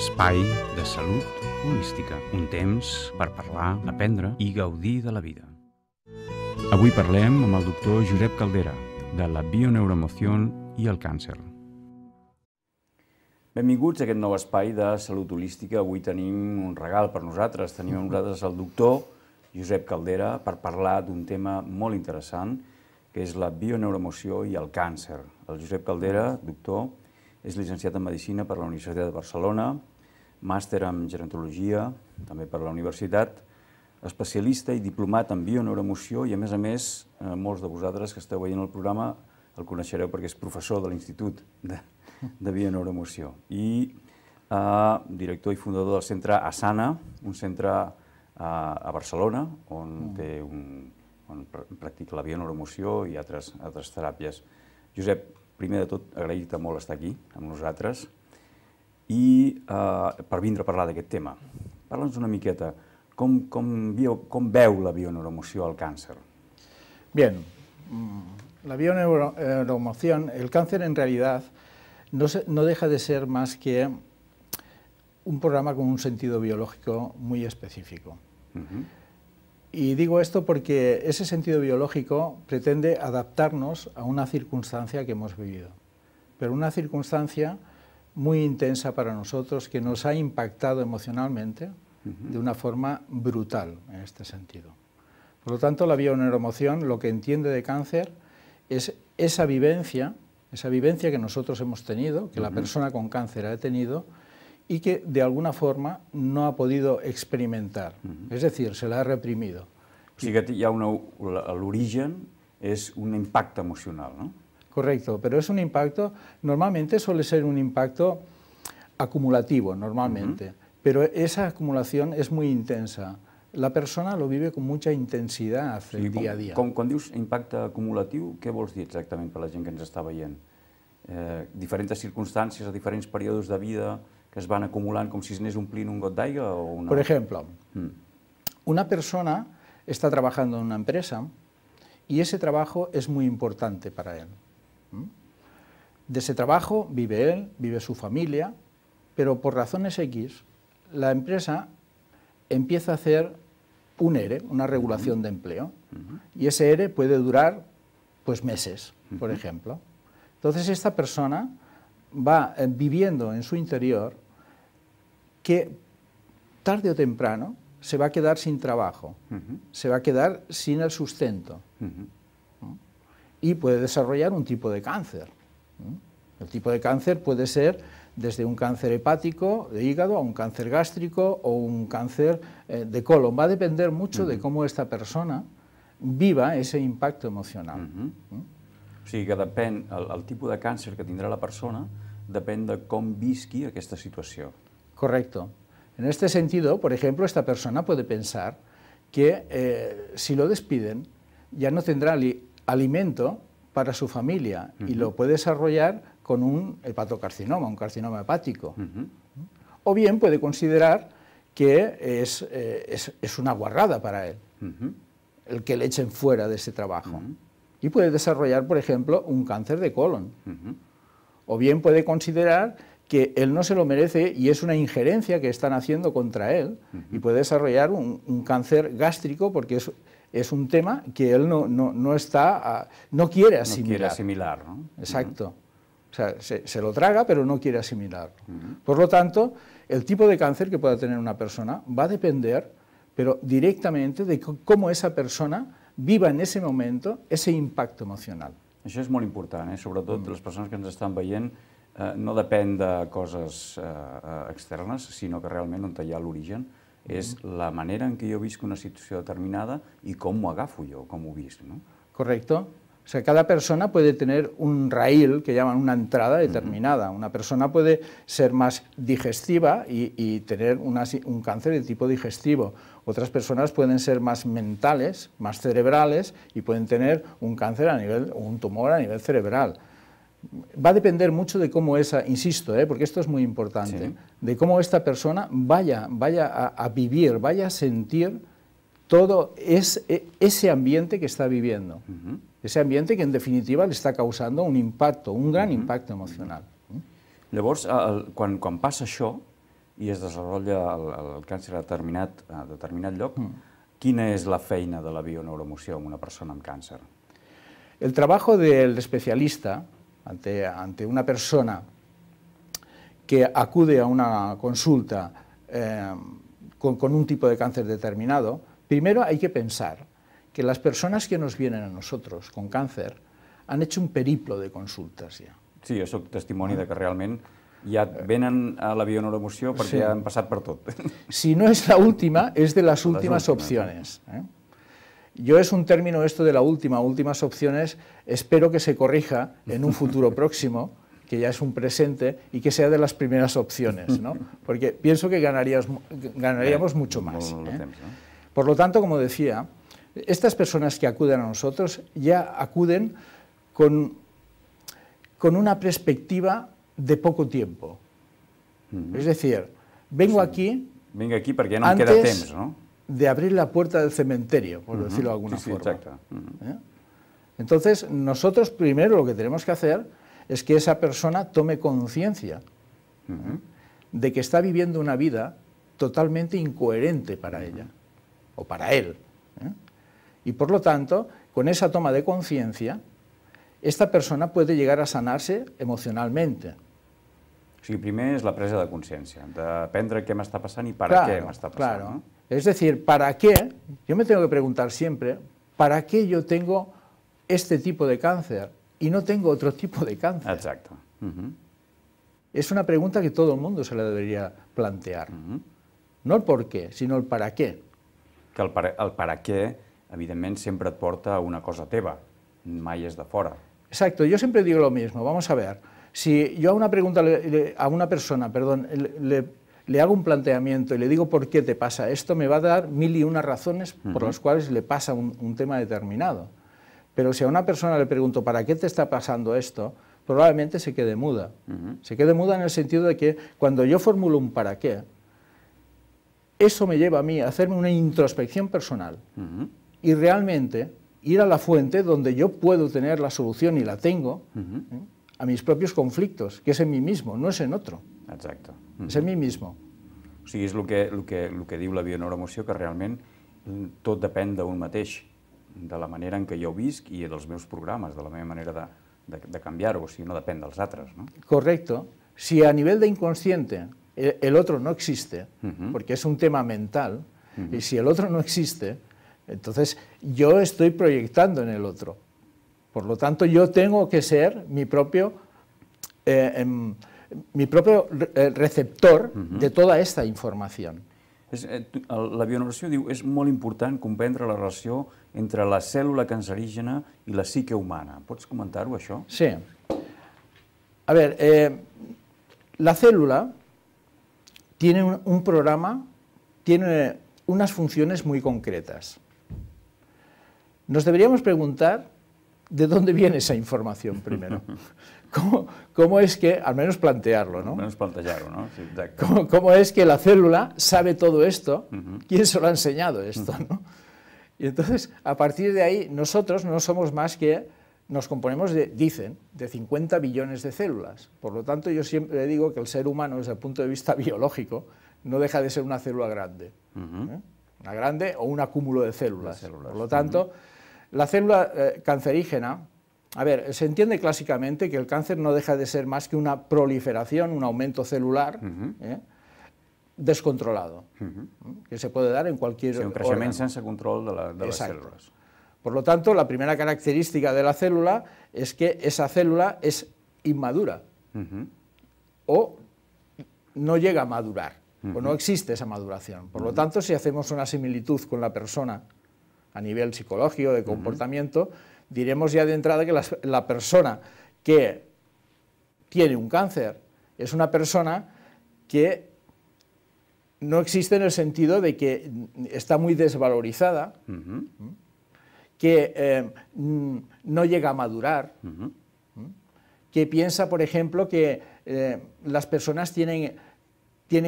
espai de salut holística, un temps per parlar, aprendre i gaudir de la vida. Avui parlem amb el doctor Josep Caldera, de la bioneuroemoció i el càncer. Benvinguts a aquest nou espai de salut holística. Avui tenim un regal per nosaltres. Tenim amb nosaltres el doctor Josep Caldera per parlar d'un tema molt interessant, que és la bioneuroemoció i el càncer. El Josep Caldera, doctor, és llicenciat en Medicina per la Universitat de Barcelona, màster en Gerontologia, també per la Universitat, especialista i diplomat en bioneuroemoció i, a més, molts de vosaltres que esteu veient el programa el coneixereu perquè és professor de l'Institut de Bioneuroemoció i director i fundador del centre Asana, un centre a Barcelona on practica la bioneuroemoció i altres teràpies. Josep, primer de tot, agrair-te molt estar aquí amb nosaltres i per vindre a parlar d'aquest tema. Parla'ns una miqueta, com veu la bioneuroemoció al cáncer? Bien, la bioneuroemoción, el cáncer en realidad no deja de ser más que un programa con un sentido biológico muy específico. Y digo esto porque ese sentido biológico pretende adaptarnos a una circunstancia que hemos vivido, pero una circunstancia muy intensa para nosotros que nos ha impactado emocionalmente de una forma brutal en este sentido. Por lo tanto, la bioneuroemoción lo que entiende de cáncer es esa vivencia que nosotros hemos tenido, que la persona con cáncer ha tenido y que de alguna forma no ha podido experimentar, es decir, se la ha reprimido. O sigui que l'origen és un impacte emocional, ¿no? Correcto, pero es un impacto, normalmente suele ser un impacto acumulativo, normalmente, pero esa acumulación es muy intensa. La persona lo vive con mucha intensidad el día a día. Quan dius impacte acumulatiu, què vols dir exactament per la gent que ens està veient? Diferents circumstàncies a diferents períodes de vida que es van acumulant com si es anés omplint un got d'aigua? Por ejemplo, una persona está trabajando en una empresa y ese trabajo es muy importante para él. De ese trabajo vive él, vive su familia, pero por razones X, la empresa empieza a hacer un ERE, una regulación de empleo, y ese ERE puede durar pues meses, por ejemplo. Entonces esta persona va viviendo en su interior que tarde o temprano se va a quedar sin trabajo, se va a quedar sin el sustento y puede desarrollar un tipo de cáncer. El tipo de cáncer puede ser desde un cáncer hepático de hígado a un cáncer gástrico o un cáncer de colon. Va a depender mucho de cómo esta persona viva ese impacto emocional. O sigui que depèn, el tipus de càncer que tindrà la persona depèn de com visqui aquesta situació. Correcto. En este sentido, por ejemplo, esta persona puede pensar que si lo despiden ya no tendrá alimento para su familia y lo puede desarrollar con un hepatocarcinoma, un carcinoma hepático. O bien puede considerar que es una guarrada para él el que le echen fuera de ese trabajo. Y puede desarrollar, por ejemplo, un cáncer de colon. O bien puede considerar que él no se lo merece y es una injerencia que están haciendo contra él y puede desarrollar un cáncer gástrico porque es un tema que él no quiere asimilar. No quiere asimilar, ¿no? Exacto. O sea, se lo traga, pero no quiere asimilarlo. Por lo tanto, el tipo de cáncer que pueda tener una persona va a depender, pero directamente de cómo esa persona viva en ese momento ese impacto emocional. Això és molt important, sobretot les persones que ens estan veient, no depèn de coses externes, sinó que realment on hi ha l'origen és la manera en què jo visc una situació determinada i com m'ho agafo jo, com ho visc, ¿no? Correcto. O sea, cada persona puede tener un raíl, que llaman una entrada determinada. Una persona puede ser más digestiva y tener un cáncer de tipo digestivo. Otras personas pueden ser más mentales, más cerebrales y pueden tener un cáncer un tumor a nivel cerebral. Va a depender mucho de cómo insisto, porque esto es muy importante, de cómo esta persona vaya a vivir, vaya a sentir todo ese ambiente que está viviendo. Ese ambiente que en definitiva le está causando un impacto, un gran impacto emocional. Llavors, quan passa això, i es desenvolupa el càncer a determinat lloc, quina és la feina de la bioneuroemoció en una persona amb càncer? El trabajo del especialista ante una persona que acude a una consulta con un tipo de cáncer determinado, primero hay que pensar que las personas que nos vienen a nosotros con cáncer han hecho un periplo de consultas ya. Sí, jo soc testimoni de que realment ja venen a la bioneuroemoció perquè han passat per tot. Si no es la última, es de las últimas opciones. Yo es un término esto de la últimas opciones, espero que se corrija en un futuro próximo, que ya es un presente, y que sea de las primeras opciones, ¿no? Porque pienso que ganaríamos mucho más. Por lo tanto, como decía, estas personas que acuden a nosotros ya acuden con una perspectiva de poco tiempo. Es decir, vengo aquí perquè no em queda temps, no? De abrir la puerta del cementerio, por decirlo de alguna forma. Exacte. Entonces, nosotros primero lo que tenemos que hacer es que esa persona tome conciencia de que está viviendo una vida totalmente incoherente para ella, o para él. Y por lo tanto, con esa toma de conciencia, esta persona puede llegar a sanarse emocionalmente. O sigui, primer és la presa de consciència, d'aprendre què m'està passant i per què m'està passant. Claro. Es decir, ¿para qué? Yo me tengo que preguntar siempre, ¿para qué yo tengo este tipo de cáncer y no tengo otro tipo de cáncer? Exacte. Es una pregunta que todo el mundo se la debería plantear. No el por qué, sino el para qué. Que el per què, evidentment, sempre et porta a una cosa teva, mai és de fora. Exacto, yo siempre digo lo mismo, vamos a ver, si yo a una persona, le hago un planteamiento y le digo por qué te pasa esto, me va a dar 1001 razones por las cuales le pasa un tema determinado. Pero si a una persona le pregunto ¿para qué te está pasando esto?, probablemente se quede muda. Se quede muda en el sentido de que cuando yo formulo un para qué, eso me lleva a mí a hacerme una introspección personal y realmente ir a la fuente donde yo puedo tener la solución y la tengo a mis propios conflictos, que es en mí mismo, no es en otro. Exacte. És en mi mismo. O sigui, és el que diu la bioneuroemoció, que realment tot depèn d'un mateix, de la manera en què jo visc i dels meus programes, de la meva manera de canviar-ho, o sigui, no depèn dels altres, no? Correcto. Si a nivel de inconsciente el otro no existe, porque es un tema mental, y si el otro no existe, entonces yo estoy proyectando en el otro. Por lo tanto, yo tengo que ser mi propio receptor de toda esta información. La bioneuroemoció diu és molt important comprendre la relació entre la cèl·lula cancerígena i la psique humana. Pots comentar-ho, això? Sí. A ver, la célula tiene un programa, tiene unas funciones muy concretas. Nos deberíamos preguntar de dónde viene esa información primero. ¿Cómo es que, al menos plantearlo, ¿no? Al menos plantearlo, ¿no? Sí, exacte. ¿Cómo es que la célula sabe todo esto? ¿Quién se lo ha enseñado esto, no? Y entonces, a partir de ahí, nosotros no somos más que, nos componemos dicen, de 50 billones de células. Por lo tanto, yo siempre digo que el ser humano, desde el punto de vista biológico, no deja de ser una célula grande. Una grande o un acúmulo de células. Por lo tanto, la célula cancerígena, a ver, se entiende clásicamente que el cáncer no deja de ser más que una proliferación, un aumento celular descontrolado, que se puede dar en cualquier órgano. Un creixement sense control de les cèl·lules. Por lo tanto, la primera característica de la célula es que esa célula es inmadura o no llega a madurar, o no existe esa maduración. Por lo tanto, si hacemos una similitud con la persona a nivel psicológico, de comportamiento, diremos ya de entrada que la persona que tiene un cáncer es una persona que no existe en el sentido de que está muy desvalorizada, que no llega a madurar, que piensa, por ejemplo, que las personas tienen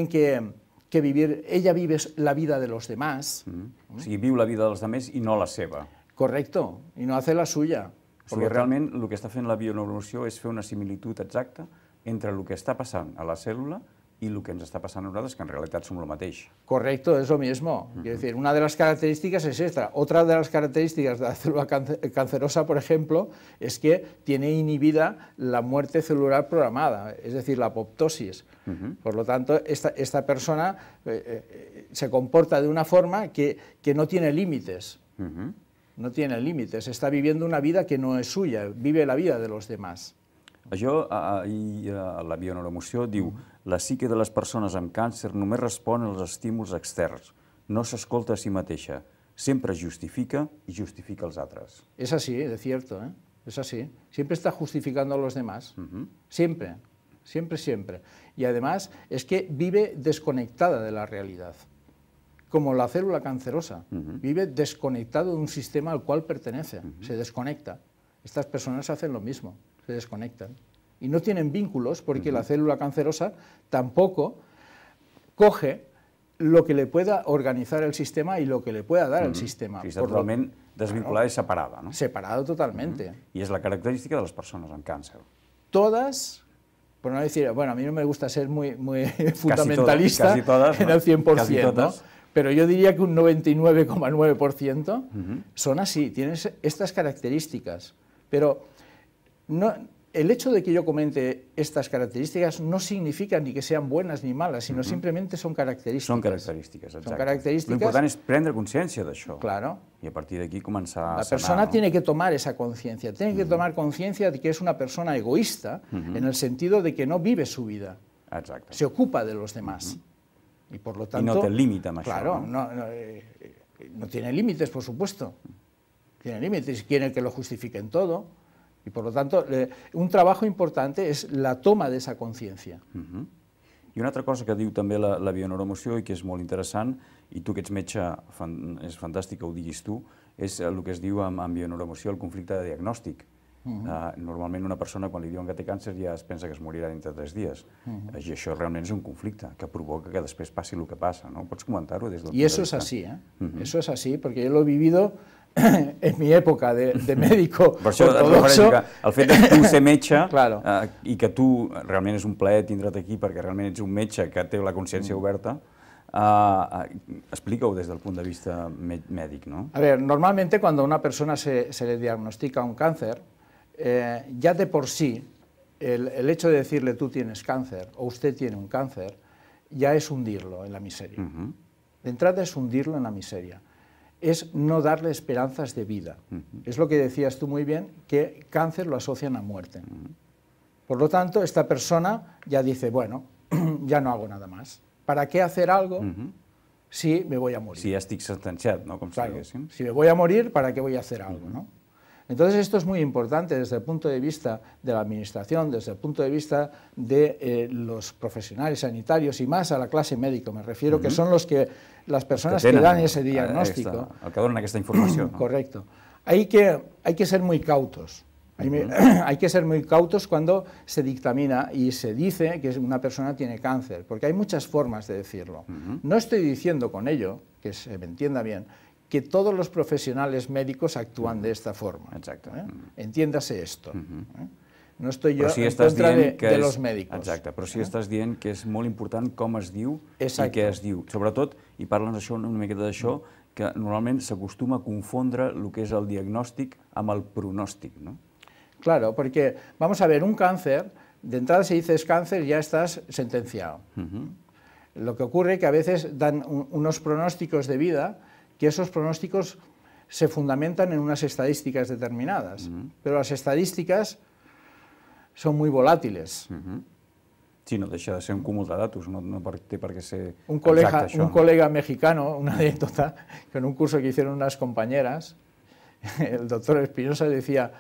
que vivir, ella vive la vida de los demás. O sigui, viu la vida dels altres i no la seva. Correcto, y no hace la suya. O sigui, realment el que està fent la bioneuroemoció és fer una similitud exacta entre el que està passant a la cèl·lula i el que ens està passant a nosaltres, que en realitat som el mateix. Correcto, es lo mismo. Quiero decir, una de las características es esta. Otra de las características de la célula cancerosa, por ejemplo, es que tiene inhibida la muerte celular programada, es decir, la apoptosis. Por lo tanto, esta persona se comporta de una forma que no tiene límites. No tiene límites, está viviendo una vida que no es suya, vive la vida de los demás. Això, la bioneuroemoció diu, la psique de les persones amb càncer només respon als estímuls externs, no s'escolta a si mateixa, sempre justifica i justifica els altres. Es así, de cierto, es así. Siempre está justificando a los demás, siempre, siempre, siempre. Y además es que vive desconectada de la realidad, como la célula cancerosa, vive desconectado de un sistema al cual pertenece, se desconecta. Estas personas hacen lo mismo, se desconectan. Y no tienen vínculos porque la célula cancerosa tampoco coge lo que le pueda organizar el sistema y lo que le pueda dar el sistema. Està totalment desvinculada i separada, no? Separado totalmente. I és la característica de les persones amb càncer. Todas, por no decir, bueno, a mí no me gusta ser muy fundamentalista casi todas, en el 100%, casi todas. ¿no? Pero yo diría que un 99,9% son así, tienen estas características. Pero no, el hecho de que yo comente estas características no significa ni que sean buenas ni malas, sino simplemente son características. Són característiques, exacte. Son características. L'important és prendre consciència d'això. Claro. I a partir d'aquí començar a La sanar. persona tiene que tomar esa conciencia, tiene que tomar conciencia de que es una persona egoísta en el sentido de que no vive su vida, Exacte. se ocupa de los demás. Y por lo tanto... I no té límit amb això. Claro, no tiene límites, por supuesto. Tiene límites y quiere que lo justifiquen todo. Y por lo tanto, un trabajo importante es la toma de esa conciencia. I una altra cosa que diu també la bioneuroemoció i que és molt interessant, i tu que ets metge, és fantàstic que ho diguis tu, és el que es diu en bioneuroemoció el conflicte de diagnòstic. Normalment una persona quan li diuen que té càncer ja es pensa que es morirà dintre de 3 dies. I això realment és un conflicte que provoca que després passi el que passa, no? Pots comentar-ho des del punt de vista? Y eso es así, eso es así, porque yo lo he vivido en mi època de médico per això ortodoxo. El fet de tu ser metge Claro. I que tu realment és un plaer tindre't aquí perquè realment ets un metge que té la consciència oberta, explica-ho des del punt de vista mèdic, ¿no? A ver, normalmente cuando a una persona se le diagnostica un cáncer, ya de por sí, el hecho de decirle tú tienes cáncer o usted tiene un cáncer, ya es hundirlo en la miseria. De entrada es hundirlo en la miseria. Es no darle esperanzas de vida. Es lo que decías tú muy bien, que cáncer lo asocian a muerte. Por lo tanto, esta persona ya dice, bueno, ya no hago nada más. ¿Para qué hacer algo si me voy a morir? Si ja estic sentenciat, no? Com si Claro, diguéssim. si me voy a morir, ¿para qué voy a hacer algo? ¿no? Entonces esto es muy importante desde el punto de vista de la administración, desde el punto de vista de los profesionales sanitarios y más a la clase médica, me refiero, que son las personas que dan ese diagnóstico. El que donen aquesta informació. No? Correcto. Hay que ser muy cautos. Hay que ser muy cautos cuando se dictamina y se dice que una persona tiene cáncer, porque hay muchas formas de decirlo. No estoy diciendo con ello, que se me entienda bien, que todos los profesionales médicos actúan de esta forma. Exacte. Entiéndase esto. No estoy yo si en contra de los médicos. Exacte, però sí estàs dient que és molt important com es diu Exacte. i què es diu. Sobretot, i parla'ns una miqueta d'això, que normalment s'acostuma a confondre el que és el diagnòstic amb el pronòstic, no? Claro, porque, vamos a ver, un cáncer, de entrada si dices cáncer ya estás sentenciado. Lo que ocurre es que a veces dan unos pronósticos de vida, que esos pronósticos se fundamentan en unas estadísticas determinadas, pero las estadísticas son muy volátiles. Sí, no deixa de ser un cúmul de datos, no té per què ser Un exacte això. colega mexicano, una anécdota, que en un curso que hicieron unas compañeras, el doctor Espinosa decía,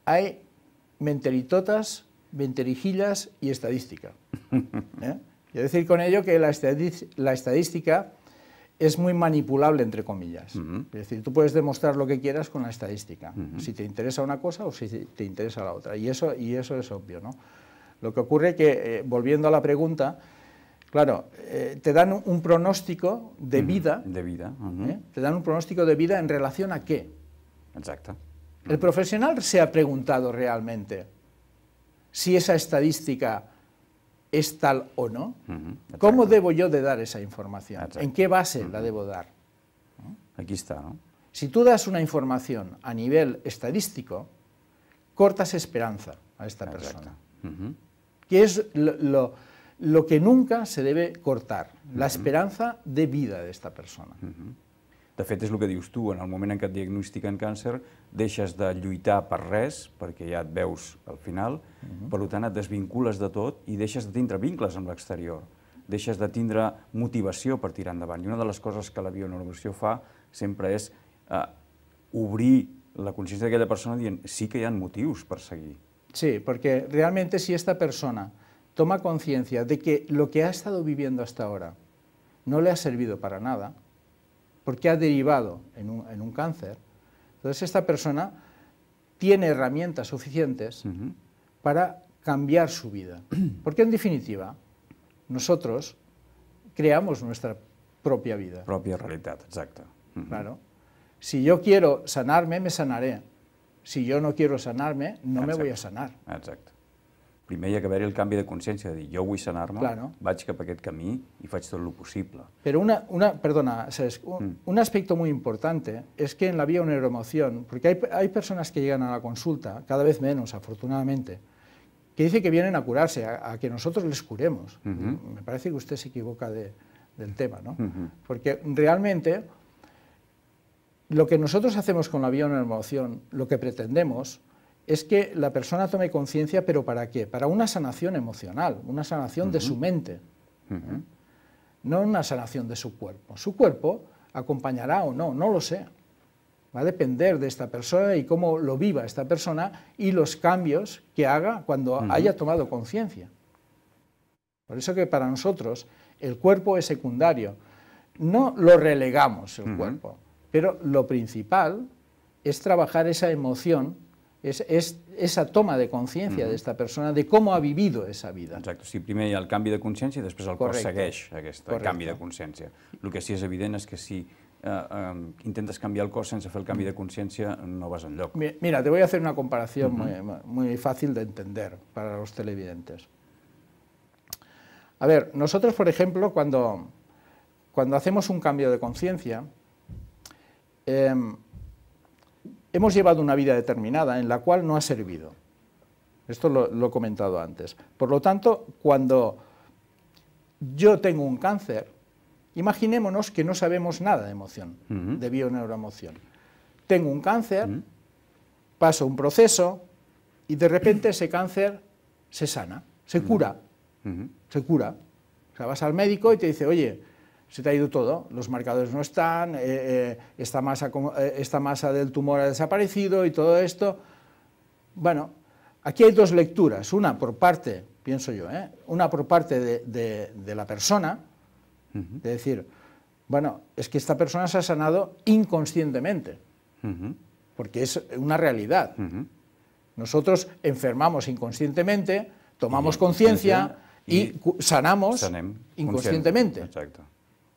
hay menteritotas, menterijillas y estadística. Quiero decir con ello que la estadística es muy manipulable, entre comillas. Es decir, tú puedes demostrar lo que quieras con la estadística, si te interesa una cosa o si te interesa la otra, y eso es obvio, ¿no? Lo que ocurre es que, volviendo a la pregunta, claro, te dan un pronóstico de vida, te dan un pronóstico de vida en relación a qué. Exacte. El profesional se ha preguntado realmente si esa estadística es tal o no? ¿Cómo debo yo de dar esa información? ¿En qué base la debo dar? Aquí está, ¿no? Si tú das una información a nivel estadístico, cortas esperanza a esta persona. Que es lo que nunca se debe cortar, la esperanza de vida de esta persona. De fet, és el que dius tu, en el moment en què et diagnostiquen càncer, deixes de lluitar per res, perquè ja et veus al final, per tant et desvincules de tot i deixes de tindre vincles amb l'exterior, deixes de tindre motivació per tirar endavant. I una de les coses que la bioneuroemoció fa sempre és obrir la consciència d'aquella persona dient sí que hi ha motius per seguir. Sí, porque realmente si esta persona toma conciencia de que lo que ha estado viviendo hasta ahora no le ha servido para nada, porque ha derivado en un cáncer, entonces esta persona tiene herramientas suficientes para cambiar su vida. Porque en definitiva, nosotros creamos nuestra propia vida. Pròpia realitat, exacte. Claro. Si yo quiero sanarme, me sanaré. Si yo no quiero sanarme, no me voy a sanar. Exacte. Primer hi ha que haver-hi el canvi de consciència, de dir, jo vull sanar-me, vaig cap a aquest camí i faig tot el possible. Pero un aspecto muy importante es que en la bioneuroemoción, porque hay personas que llegan a la consulta, cada vez menos, afortunadamente, que dicen que vienen a curarse, a que nosotros les curemos. Me parece que usted se equivoca del tema, ¿no? Porque realmente lo que nosotros hacemos con la bioneuroemoción, lo que pretendemos, es que la persona tome conciencia, ¿pero para qué? Para una sanación emocional, una sanación de su mente, no una sanación de su cuerpo. Su cuerpo acompañará o no, no lo sé. Va a depender de esta persona y cómo lo viva esta persona y los cambios que haga cuando haya tomado conciencia. Por eso que para nosotros el cuerpo es secundario. No lo relegamos el cuerpo, pero lo principal es trabajar esa emoción, esa toma de conciencia de esta persona, de cómo ha vivido esa vida. Exacte, o sigui, primer hi ha el canvi de consciència i després el cos segueix aquest canvi de consciència. El que sí és evident és que si intentes canviar el cos sense fer el canvi de consciència no vas enlloc. Mira, te voy a hacer una comparación muy fácil de entender para los televidentes. A ver, nosotros, por ejemplo, cuando hacemos un cambio de conciencia, hemos llevado una vida determinada en la cual no ha servido. Esto lo he comentado antes. Por lo tanto, cuando yo tengo un cáncer, imaginémonos que no sabemos nada de emoción, de bioneuroemoción. Tengo un cáncer, paso un proceso y de repente ese cáncer se sana, se cura. Se cura. O sea, vas al médico y te dice, oye, se te ha ido todo, los marcadores no están, esta masa del tumor ha desaparecido y todo esto. Bueno, aquí hay dos lecturas, una por parte, pienso yo, una por parte de la persona, de decir, bueno, es que esta persona se ha sanado inconscientemente, porque es una realidad. Nosotros enfermamos inconscientemente, tomamos conciencia y sanamos inconscientemente. Exacto.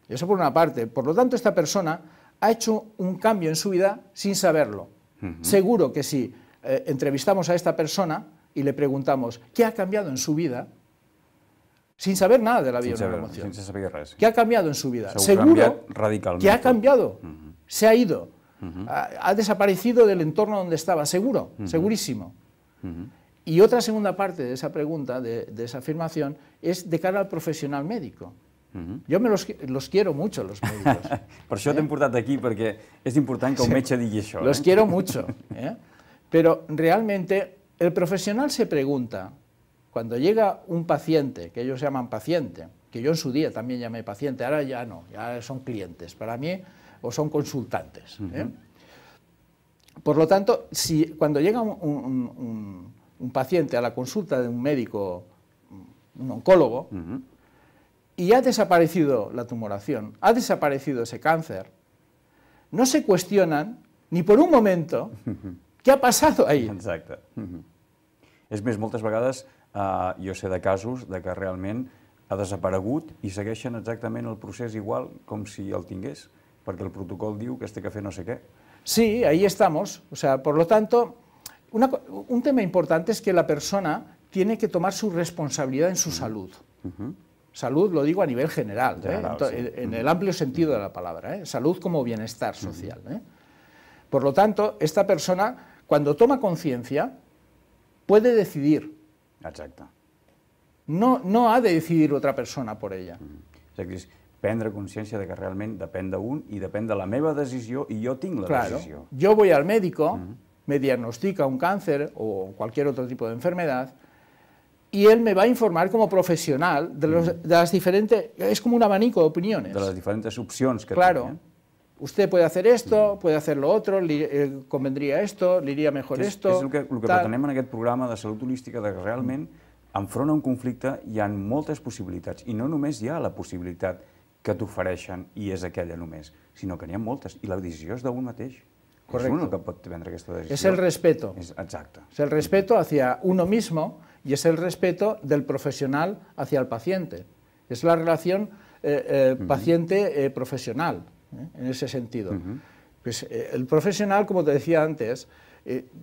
Eso por una parte. Por lo tanto, esta persona ha hecho un cambio en su vida sin saberlo. Seguro que si entrevistamos a esta persona y le preguntamos qué ha cambiado en su vida, sin saber nada de la bioneuroemoción, ¿qué ha cambiado en su vida? Seguro que ha cambiado, se ha ido, ha desaparecido del entorno donde estaba, seguro, segurísimo. Y otra segunda parte de esa pregunta, de esa afirmación, es de cara al profesional médico. Jo los quiero mucho, los médicos. Per això t'hem portat aquí, perquè és important que el metge digui això. Los quiero mucho. Pero realmente el profesional se pregunta, cuando llega un paciente, que ellos llaman paciente, que yo en su día también llamé paciente, ahora ya no, ya son clientes para mí o son consultantes. Por lo tanto, cuando llega un paciente a la consulta de un médico, un oncólogo, y ha desaparecido la tumoración, ha desaparecido ese cáncer, no se cuestionan ni por un momento què ha passat ahí. Exacte. És més, moltes vegades jo sé de casos de que realment ha desaparegut i segueixen exactament el procés igual com si el tingués, perquè el protocol diu que es té que fer no sé què. Sí, ahí estamos. O sea, por lo tanto, un tema importante es que la persona tiene que tomar su responsabilidad en su salud. Salud lo digo a nivel general, en el amplio sentido de la palabra, salud como bienestar social. Por lo tanto, esta persona, cuando toma conciencia, puede decidir. Exacte. No ha de decidir otra persona por ella. És prendre consciència de que realment depèn d'un i depèn de la meva decisió i jo tinc la decisió. Yo voy al médico, me diagnostica un cáncer o cualquier otro tipo de enfermedad y él me va a informar como profesional de las diferentes... Es como un abanico de opiniones. De les diferents opcions que Claro. Usted puede hacer esto, puede hacer lo otro, le convendría esto, le iría mejor esto... És el que pretenem en aquest programa de salut holística, de que realment enfront a un conflicte hi ha moltes possibilitats, i no només hi ha la possibilitat que t'ofereixen i és aquella només, sinó que n'hi ha moltes, i la decisió és d'un mateix. Correcto. És un el que pot prendre aquesta decisió. Es el respeto. Exacte. Es el respeto hacia uno mismo y es el respeto del profesional hacia el paciente. Es la relación paciente-profesional, en ese sentido. Pues, el profesional, como te decía antes,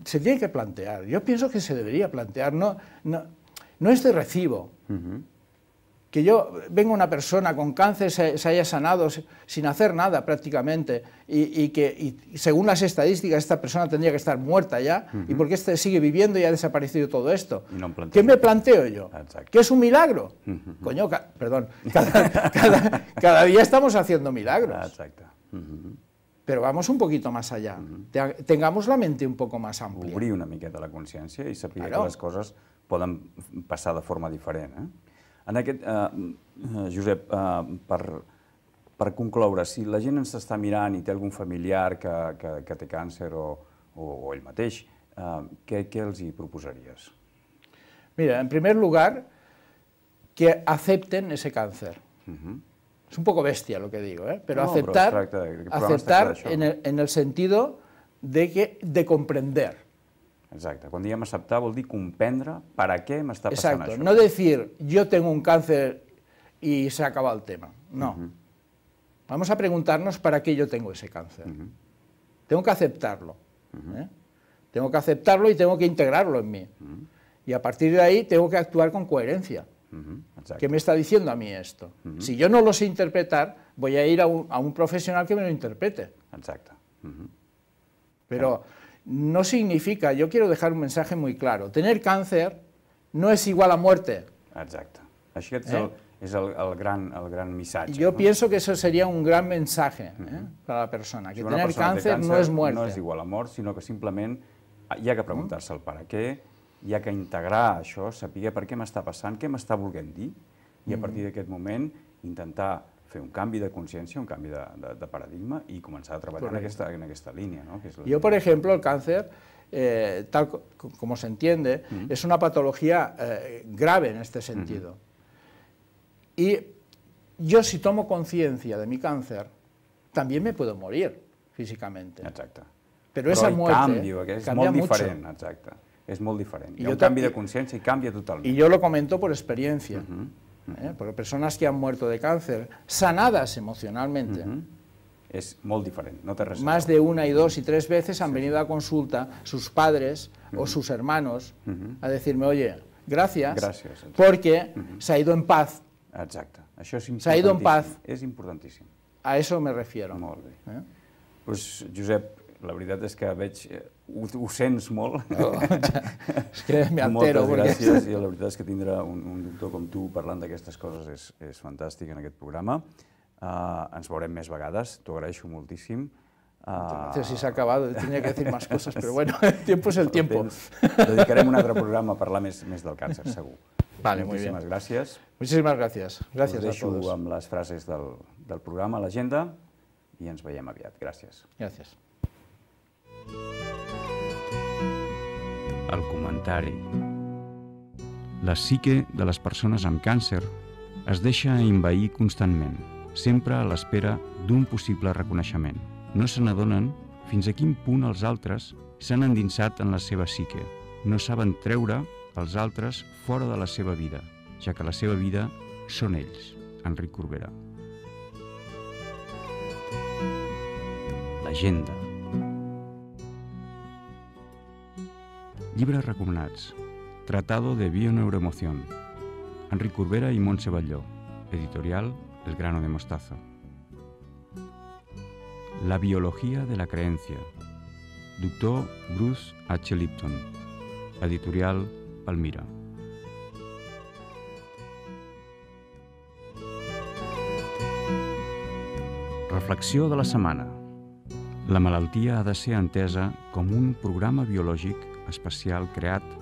se tiene que plantear. Yo pienso que se debería plantear. No es de recibo que yo venga una persona con cáncer, se haya sanado sin hacer nada prácticamente, y que según las estadísticas esta persona tendría que estar muerta ya, y porque este sigue viviendo y ha desaparecido todo esto. ¿Qué me planteo yo? ¿Que es un milagro? Coño, perdón, cada día estamos haciendo milagros. Exacte. Pero vamos un poquito más allá, tengamos la mente un poco más amplia. Obrir una miqueta la consciència i saber que les coses poden passar de forma diferent. En aquest, Josep, per concloure, si la gent ens està mirant i té algun familiar que té càncer o ell mateix, què els hi proposaries? Mira, en primer lugar, que acepten ese cáncer. Es un poco bestia lo que digo, pero aceptar en el sentido de comprender. Exacte, quan diem acceptar vol dir comprendre per a què m'està passant això. No decir, yo tengo un cáncer y se acaba el tema, no. Vamos a preguntarnos para qué yo tengo ese cáncer. Tengo que aceptarlo. Tengo que aceptarlo y tengo que integrarlo en mí. Y a partir de ahí tengo que actuar con coherencia. ¿Qué me está diciendo a mí esto? Si yo no lo sé interpretar, voy a ir a un profesional que me lo interprete. Exacte. Pero no significa, yo quiero dejar un mensaje muy claro, tener cáncer no es igual a muerte. Exacte. Aquest és el gran missatge. Yo pienso que eso sería un gran mensaje para la persona, que tener cáncer no es muerte. No és igual a mort, sinó que simplement hi ha que preguntar-se el per a què, hi ha que integrar això, saber per què m'està passant, què m'està volent dir, i a partir d'aquest moment intentar fer un canvi de consciència, un canvi de paradigma i començar a treballar en aquesta línia. Yo, por ejemplo, el cáncer, tal como se entiende, es una patología grave en este sentido. Y yo, si tomo conciencia de mi cáncer, también me puedo morir físicamente. Exacte. Pero esa muerte cambia mucho. Exacte. És molt diferent. Hi ha un canvi de consciència i canvia totalment. Y yo lo comento por experiencia. Porque personas que han muerto de cáncer, sanadas emocionalmente, es molt diferent, no té res. Más de 1 y 2 y 3 veces han venido a consulta sus padres o sus hermanos a decirme, oye, gracias, porque se ha ido en paz. Exacte, això és importantíssim. Se ha ido en paz. És importantíssim. A eso me refiero. Molt bé. Doncs, Josep, la veritat és que veig, ho sents molt. És que m'altero. Moltes gràcies, i la veritat és que tindre un doctor com tu parlant d'aquestes coses és fantàstic en aquest programa. Ens veurem més vegades, t'ho agraeixo moltíssim. Si s'ha acabado, tendría que decir más cosas, pero bueno, el tiempo es el tiempo. Dedicarem un altre programa a parlar més del càncer, segur. Vale, muy bien. Muchísimas gracias. Muchísimas gracias. Gracias a todos. Us deixo amb les frases del programa, l'agenda, i ens veiem aviat. Gràcies. Gràcies. El comentari. La psique de les persones amb càncer es deixa envair constantment, sempre a l'espera d'un possible reconeixement. No se n'adonen fins a quin punt els altres s'han endinsat en la seva psique. No saben treure els altres fora de la seva vida, ja que la seva vida són ells. Enric Corbera. L'agenda. Llibres recomanats. Tratado de Bioneuroemoción. Enric Corbera y Montse Batlló. Editorial El grano de mostaza. La biología de la creencia. Dr. Bruce H. Lipton. Editorial Palmira. Reflexió de la setmana. La malaltia ha de ser entesa com un programa biològic especial creat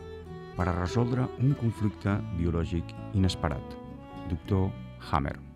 per a resoldre un conflicte biològic inesperat. Dr. Hammer.